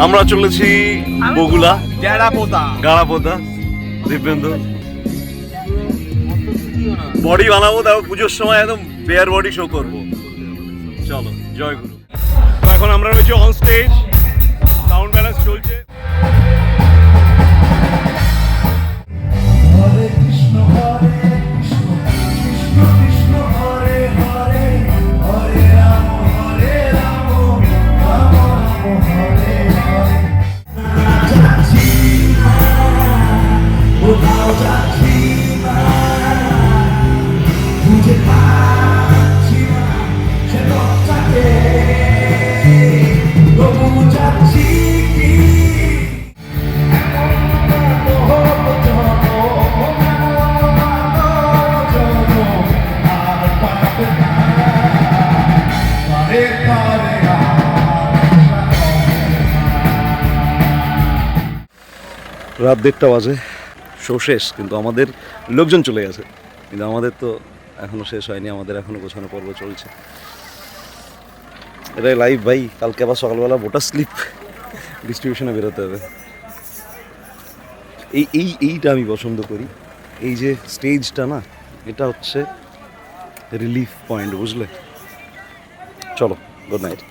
আমরা চলেছি বগুলা গাড়াপোতা। দিব্যেন্দু বডি বানাবো, তারপর পুজোর সময় একদম বেয়ার বডি শো করবো। চলো, জয় গুরু। এখন আমরা রয়েছি অন স্টেজ, সাউন্ড ব্যালেন্স চলছে। রাত 1:30 বাজে, শো শেষ, কিন্তু আমাদের লোকজন চলে গেছে, কিন্তু আমাদের তো এখনো শেষ হয়নি, আমাদের এখনো গোছানো পর্ব চলছে। এটাই লাইভ ভাই, কালকে আবার সকালবেলা বোটার স্লিপ ডিস্ট্রিবিউশনে বেরোতে হবে। এইটা আমি পছন্দ করি, এই যে স্টেজটা না, এটা হচ্ছে রিলিফ পয়েন্ট, বুঝলে? চলো, গুড নাইট।